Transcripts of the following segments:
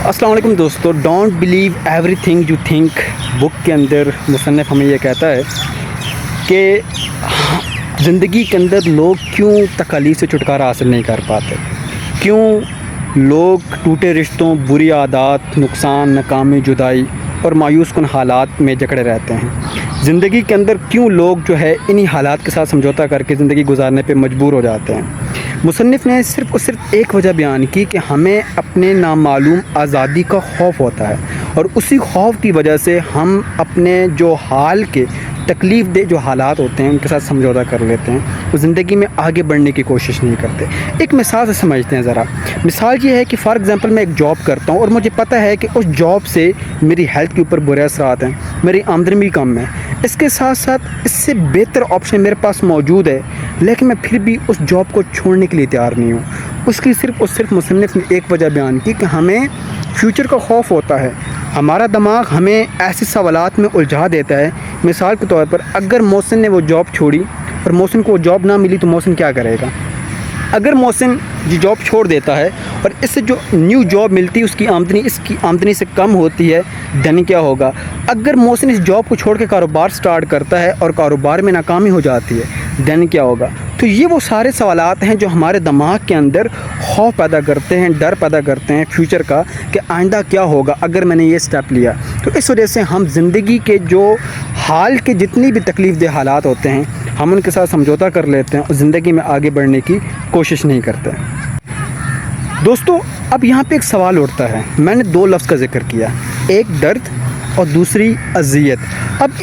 अस्सलाम वालेकुम दोस्तों। Don't believe every thing you think book के अंदर मुसन्निफ़ हमें यह कहता है कि ज़िंदगी के अंदर लोग क्यों तकालीफ से छुटकारा हासिल नहीं कर पाते, क्यों लोग टूटे रिश्तों, बुरी आदत, नुकसान, नाकामी, जुदाई और मायूस कुन हालात में जकड़े रहते हैं। ज़िंदगी के अंदर क्यों लोग जो है इन्हीं हालात के साथ समझौता करके ज़िंदगी गुजारने पे मजबूर हो जाते हैं। मुसन्निफ़ ने सिर्फ़ और सिर्फ एक वजह बयान की कि हमें अपने नामालूम आज़ादी का खौफ होता है और उसी खौफ की वजह से हम अपने जो हाल के तकलीफ़ दे जो हालात होते हैं उनके साथ समझौता कर लेते हैं, वो ज़िंदगी में आगे बढ़ने की कोशिश नहीं करते। एक मिसाल से समझते हैं ज़रा। मिसाल ये है कि फ़ॉर एग्ज़ाम्पल मैं एक जॉब करता हूँ और मुझे पता है कि उस जॉब से मेरी हेल्थ के ऊपर बुरे असरात हैं, मेरी आमदनी भी कम है, इसके साथ साथ इससे बेहतर ऑप्शन मेरे पास मौजूद है, लेकिन मैं फिर भी उस जॉब को छोड़ने के लिए तैयार नहीं हूँ। उसकी सिर्फ़ और सिर्फ मुसन्निफ़ ने एक वजह बयान की कि हमें फ्यूचर का खौफ होता है। हमारा दिमाग हमें ऐसे सवालात में उलझा देता है। मिसाल के तौर पर अगर मोहसिन ने वो जॉब छोड़ी और मोहसिन को वो जॉब ना मिली तो मोहसिन क्या करेगा। अगर मोहसिन ये जॉब छोड़ देता है और इससे जो न्यू जॉब मिलती है उसकी आमदनी इसकी आमदनी से कम होती है, देन क्या होगा। अगर मोहसिन इस जॉब को छोड़ के कारोबार स्टार्ट करता है और कारोबार में नाकामी हो जाती है, देन क्या होगा। तो ये वो सारे सवालात हैं जो हमारे दिमाग के अंदर खौफ पैदा करते हैं, डर पैदा करते हैं फ्यूचर का कि आइंदा क्या होगा अगर मैंने ये स्टेप लिया। तो इस वजह से हम ज़िंदगी के जो हाल के जितनी भी तकलीफ़ दे हालात होते हैं हम उनके साथ समझौता कर लेते हैं और ज़िंदगी में आगे बढ़ने की कोशिश नहीं करते। दोस्तों, अब यहाँ पे एक सवाल उठता है। मैंने दो लफ्ज़ का जिक्र किया, एक दर्द और दूसरी अज़ियत। अब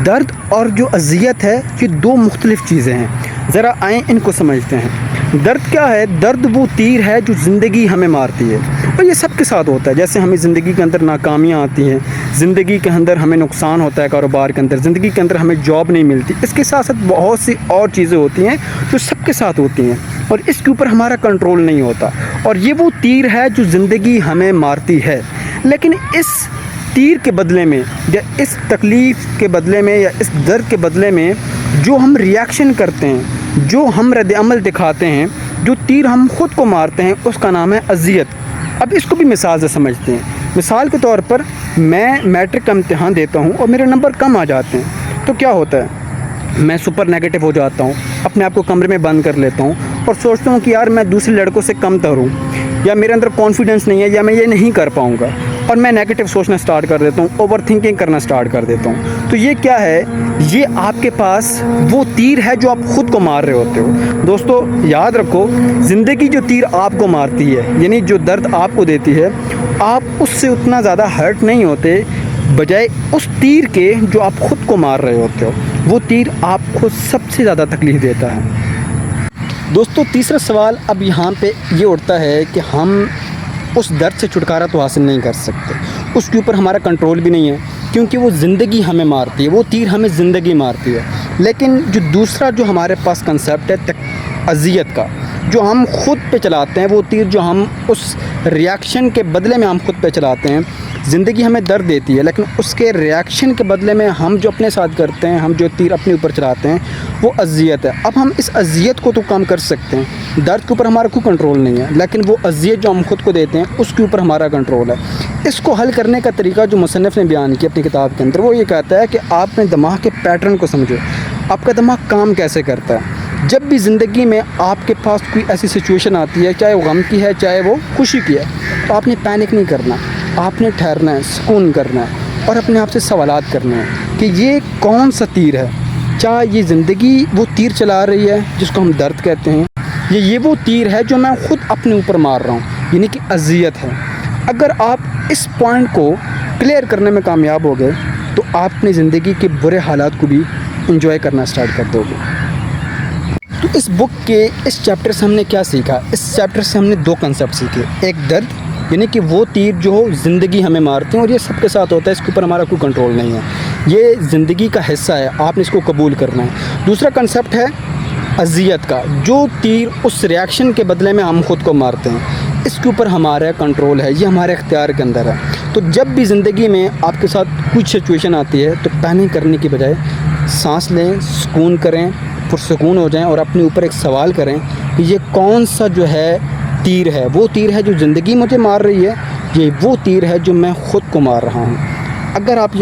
दर्द और जो अज़ियत है ये दो मुख्तलिफ़ चीज़ें हैं। ज़रा आएँ इनको समझते हैं। दर्द क्या है? दर्द वो तीर है जो ज़िंदगी हमें मारती है और ये सब के साथ होता है। जैसे हमें ज़िंदगी के अंदर नाकामियाँ आती हैं, ज़िंदगी के अंदर हमें नुकसान होता है कारोबार के अंदर, ज़िंदगी के अंदर हमें जॉब नहीं मिलती। इसके साथ साथ बहुत सी और चीज़ें होती हैं जो सबके साथ होती हैं और इसके ऊपर हमारा कंट्रोल नहीं होता और ये वो तीर है जो ज़िंदगी हमें मारती है। लेकिन इस तीर के बदले में या इस तकलीफ़ के बदले में या इस दर्द के बदले में जो हम रिएक्शन करते हैं, जो हम रद्द-ए-अमल दिखाते हैं, जो तीर हम ख़ुद को मारते हैं, उसका नाम है अज़ियत। अब इसको भी मिसाल से समझते हैं। मिसाल के तौर पर मैं मैट्रिक का इम्तिहान देता हूँ और मेरे नंबर कम आ जाते हैं, तो क्या होता है, मैं सुपर नेगेटिव हो जाता हूँ, अपने आप को कमरे में बंद कर लेता हूँ और सोचता हूँ कि यार मैं दूसरे लड़कों से कम तर हूँ या मेरे अंदर कॉन्फिडेंस नहीं है या मैं ये नहीं कर पाऊँगा और मैं नेगेटिव सोचना स्टार्ट कर देता हूँ, ओवर थिंकिंग करना स्टार्ट कर देता हूँ। तो ये क्या है? ये आपके पास वो तीर है जो आप ख़ुद को मार रहे होते हो। दोस्तों याद रखो, ज़िंदगी जो तीर आपको मारती है, यानी जो दर्द आपको देती है, आप उससे उतना ज़्यादा हर्ट नहीं होते बजाय उस तीर के जो आप ख़ुद को मार रहे होते हो। वो तीर आपको सबसे ज़्यादा तकलीफ़ देता है। दोस्तों, तीसरा सवाल अब यहाँ पे ये उठता है कि हम उस दर्द से छुटकारा तो हासिल नहीं कर सकते, उसके ऊपर हमारा कंट्रोल भी नहीं है क्योंकि वो ज़िंदगी हमें मारती है, वो तीर हमें ज़िंदगी मारती है। लेकिन जो दूसरा जो हमारे पास कंसेप्ट है अज़ियत का, जो हम ख़ुद पे चलाते हैं, वो तीर जो हम उस रिएक्शन के बदले में हम ख़ुद पे चलाते हैं। ज़िंदगी हमें दर्द देती है लेकिन उसके रिएक्शन के बदले में हम जो अपने साथ करते हैं, हम जो तीर अपने ऊपर चलाते हैं, वो अज़ियत है। अब हम इस अज़ियत को तो कम कर सकते हैं, दर्द के ऊपर हमारा कोई कंट्रोल नहीं है, लेकिन वो अज़ियत जो हम ख़ुद को देते हैं उसके ऊपर हमारा कंट्रोल है। इसको हल करने का तरीका जो मुसन्निफ़ ने बयान किया अपनी किताब के अंदर, वो ये कहता है कि आप अपने दिमाग के पैटर्न को समझो, आपका दिमाग काम कैसे करता है। जब भी ज़िंदगी में आपके पास कोई ऐसी सिचुएशन आती है, चाहे वो गम की है चाहे वो खुशी की है, तो आपने पैनिक नहीं करना, आपने ठहरना है, सुकून करना है और अपने आप से सवालात करने हैं कि ये कौन सा तीर है। क्या ये ज़िंदगी वो तीर चला रही है जिसको हम दर्द कहते हैं, ये वो तीर है जो मैं ख़ुद अपने ऊपर मार रहा हूँ, यानी कि अज़ियत है। अगर आप इस पॉइंट को क्लियर करने में कामयाब हो गए तो आप अपनी ज़िंदगी के बुरे हालात को भी इंजॉय करना स्टार्ट कर दोगे। तो इस बुक के इस चैप्टर से हमने क्या सीखा? इस चैप्टर से हमने दो कंसेप्ट सीखे। एक दर्द, यानी कि वो तीर जो ज़िंदगी हमें मारती है और ये सबके साथ होता है, इसके ऊपर हमारा कोई कंट्रोल नहीं है, ये ज़िंदगी का हिस्सा है, आपने इसको कबूल करना है। दूसरा कंसेप्ट है अज़ियत का, जो तीर उस रिएक्शन के बदले में हम ख़ुद को मारते हैं, इसके ऊपर हमारा कंट्रोल है, ये हमारे इख्तियार के अंदर है। तो जब भी ज़िंदगी में आपके साथ कुछ सिचुएशन आती है तो पैनिक करने की बजाय सांस लें, सुकून करें, पुरसुकून हो जाएं और अपने ऊपर एक सवाल करें कि ये कौन सा जो है तीर है, वो तीर है जो ज़िंदगी मुझे मार रही है یہ وہ تیر ہے جو میں خود کو مار رہا ہوں. اگر آپ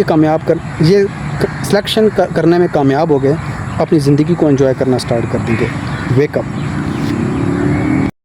یہ سلیکشن کرنے میں کامیاب ہو گئے، اپنی زندگی کو انجوائے کرنا سٹارٹ کر دیجیے. Wake up.